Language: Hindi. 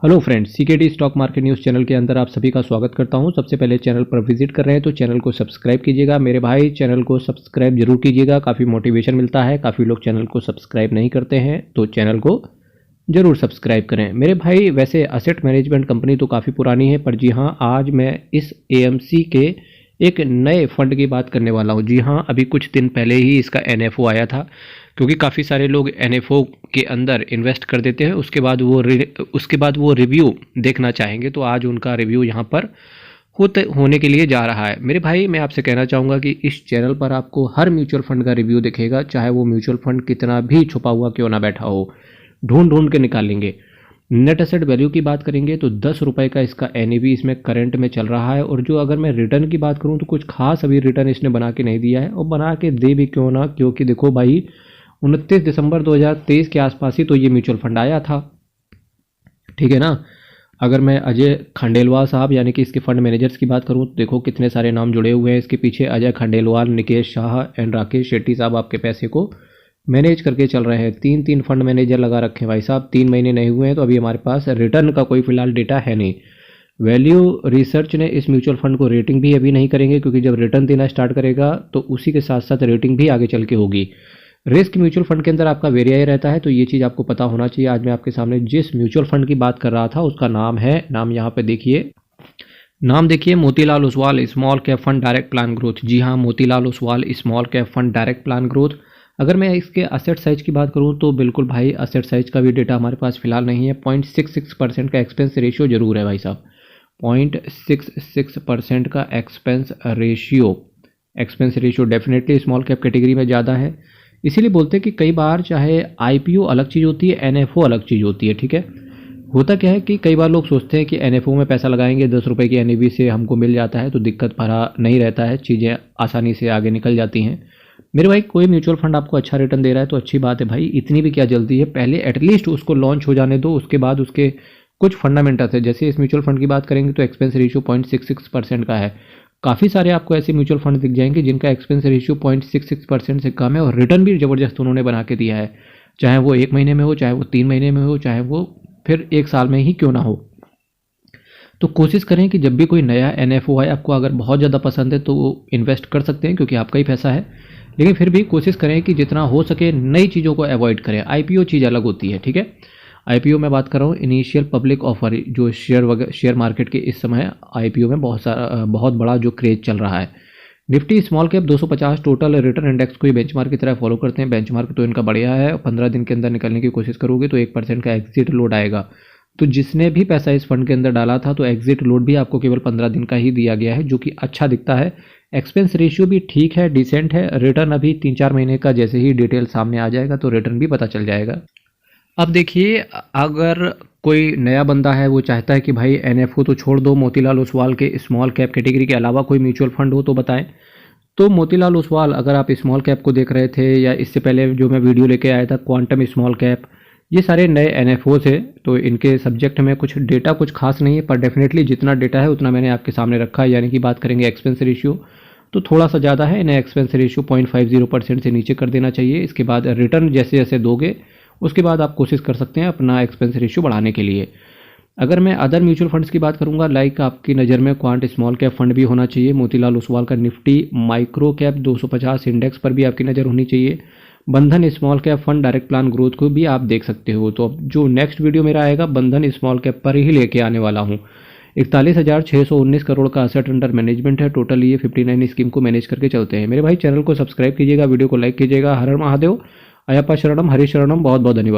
Hello friends, CKD stock market news channel के अंदर आप सभी का स्वागत करता हूं। सबसे पहले चैनल पर विजिट कर रहे हैं तो चैनल को सब्सक्राइब कीजिएगा। मेरे भाई चैनल को सब्सक्राइब जरूर कीजिएगा, काफ़ी मोटिवेशन मिलता है। काफ़ी लोग चैनल को सब्सक्राइब नहीं करते हैं तो चैनल को जरूर सब्सक्राइब करें। मेरे भाई वैसे असेट मैनेजमेंट कंपनी तो काफ़ी पुरानी है, पर जी हाँ, आज मैं इस एएमसी के एक नए फंड की बात करने वाला हूँ। जी हाँ, अभी कुछ दिन पहले ही इसका एनएफओ आया था, क्योंकि काफ़ी सारे लोग एनएफओ के अंदर इन्वेस्ट कर देते हैं, उसके बाद वो रिव्यू देखना चाहेंगे। तो आज उनका रिव्यू यहाँ पर होने के लिए जा रहा है। मेरे भाई मैं आपसे कहना चाहूँगा कि इस चैनल पर आपको हर म्यूचुअल फंड का रिव्यू दिखेगा, चाहे वो म्यूचुअल फंड कितना भी छुपा हुआ क्यों ना बैठा हो, ढूंढ ढूंढ के निकालेंगे। नेट एसेट वैल्यू की बात करेंगे तो 10 रुपये का इसका एनएवी इसमें करंट में चल रहा है। और जो अगर मैं रिटर्न की बात करूं तो कुछ खास अभी रिटर्न इसने बना के नहीं दिया है, और बना के दे भी क्यों ना, क्योंकि देखो भाई 29 दिसंबर 2023 के आसपास ही तो ये म्यूचुअल फंड आया था, ठीक है ना। अगर मैं अजय खंडेलवाल साहब यानी कि इसके फंड मैनेजर्स की बात करूं तो देखो कितने सारे नाम जुड़े हुए हैं इसके पीछे। अजय खंडेलवाल, निकेश शाह एंड राकेश शेट्टी साहब आपके पैसे को मैनेज करके चल रहे हैं। तीन फंड मैनेजर लगा रखे हैं भाई साहब। 3 महीने नहीं हुए हैं तो अभी हमारे पास रिटर्न का कोई फिलहाल डेटा है नहीं। वैल्यू रिसर्च ने इस म्यूचुअल फंड को रेटिंग भी अभी नहीं करेंगे, क्योंकि जब रिटर्न देना स्टार्ट करेगा तो उसी के साथ साथ रेटिंग भी आगे चल के होगी। रिस्क म्यूचुअल फंड के अंदर आपका वेरियाई रहता है, तो ये चीज़ आपको पता होना चाहिए। आज मैं आपके सामने जिस म्यूचुअल फंड की बात कर रहा था उसका नाम है, नाम यहाँ पे देखिए, नाम देखिए Motilal Oswal small cap fund direct plan growth. जी हाँ, Motilal Oswal small cap fund direct plan growth. अगर मैं इसके असेट साइज की बात करूं तो बिल्कुल भाई असेट साइज का भी डेटा हमारे पास फिलहाल नहीं है। 0.66% का एक्सपेंस रेशियो जरूर है भाई साहब। 0.66% का expense ratio definitely small cap category में ज़्यादा है। इसीलिए बोलते हैं कि कई बार चाहे आईपीओ अलग चीज़ होती है, एनएफओ अलग चीज़ होती है, ठीक है। होता क्या है कि कई बार लोग सोचते हैं कि एनएफओ में पैसा लगाएंगे 10 रुपये की एनएवी से हमको मिल जाता है, तो दिक्कत भरा नहीं रहता है, चीज़ें आसानी से आगे निकल जाती हैं। मेरे भाई कोई म्यूचुअल फंड आपको अच्छा रिटर्न दे रहा है तो अच्छी बात है भाई, इतनी भी क्या जल्दी है, पहले एटलीस्ट उसको लॉन्च हो जाने दो, उसके बाद उसके कुछ फंडामेंटल्स है। जैसे इस म्यूचुअल फंड की बात करेंगे तो एक्सपेंस रेशियो 0.66% का है। काफ़ी सारे आपको ऐसे म्यूचुअल फंड दिख जाएंगे जिनका एक्सपेंस रेशियो 0.66% से कम है और रिटर्न भी ज़बरदस्त उन्होंने बना के दिया है, चाहे वो 1 महीने में हो, चाहे वो 3 महीने में हो, चाहे वो फिर 1 साल में ही क्यों ना हो। तो कोशिश करें कि जब भी कोई नया एनएफओ आए, आपको अगर बहुत ज़्यादा पसंद है तो इन्वेस्ट कर सकते हैं, क्योंकि आपका ही पैसा है। लेकिन फिर भी कोशिश करें कि जितना हो सके नई चीज़ों को अवॉइड करें। आईपीओ चीज़ अलग होती है, ठीक है। आईपीओ में बात कर रहा हूँ इनिशियल पब्लिक ऑफर, जो शेयर मार्केट के इस समय आईपीओ में बहुत बड़ा जो क्रेज चल रहा है। Nifty small cap 250 total return index को बेंचमार्क की तरह फॉलो करते हैं। बेंचमार्क तो इनका बढ़िया है, 15 दिन के अंदर निकलने की कोशिश करोगे तो 1% का एग्जिट लोड आएगा। तो जिसने भी पैसा इस फंड के अंदर डाला था तो एग्जिट लोड भी आपको केवल 15 दिन का ही दिया गया है, जो कि अच्छा दिखता है। एक्सपेंस रेशियो भी ठीक है, डिसेंट है। रिटर्न अभी 3-4 महीने का जैसे ही डिटेल सामने आ जाएगा तो रिटर्न भी पता चल जाएगा। अब देखिए, अगर कोई नया बंदा है वो चाहता है कि भाई एनएफओ तो छोड़ दो, मोतीलाल ओसवाल के स्मॉल कैप कैटेगरी के अलावा कोई म्यूचुअल फंड हो तो बताएं। तो मोतीलाल ओसवाल, अगर आप स्मॉल कैप को देख रहे थे या इससे पहले जो मैं वीडियो लेके आया था क्वांटम स्मॉल कैप, ये सारे नए एनएफओ थे, तो इनके सब्जेक्ट में कुछ डेटा कुछ खास नहीं है, पर डेफिनेटली जितना डेटा है उतना मैंने आपके सामने रखा है। यानी कि बात करेंगे एक्सपेंस रेशियो तो थोड़ा सा ज़्यादा है, इन्हें एक्सपेंस रेशियो 0.50% से नीचे कर देना चाहिए। इसके बाद रिटर्न जैसे जैसे दोगे उसके बाद आप कोशिश कर सकते हैं अपना एक्सपेंस रेशियो बढ़ाने के लिए। अगर मैं अदर म्यूचुअल फंड्स की बात करूंगा, लाइक आपकी नज़र में क्वांट स्मॉल कैप फंड भी होना चाहिए। मोतीलाल ओसवाल का निफ्टी माइक्रो कैप 250 इंडेक्स पर भी आपकी नज़र होनी चाहिए। बंधन small cap fund direct plan growth को भी आप देख सकते हो। तो अब जो नेक्स्ट वीडियो मेरा आएगा बंधन स्मॉल कैप पर ही लेके आने वाला हूँ। 41,619 करोड़ का असेट अंडर मैनेजमेंट है टोटल। ये 59 स्कीम को मैनेज करके चलते हैं। मेरे भाई चैनल को सब्सक्राइब कीजिएगा, वीडियो को लाइक कीजिएगा। हर हर महादेव, अयप्पा शरणम, हरि शरणम। बहुत बहुत धन्यवाद।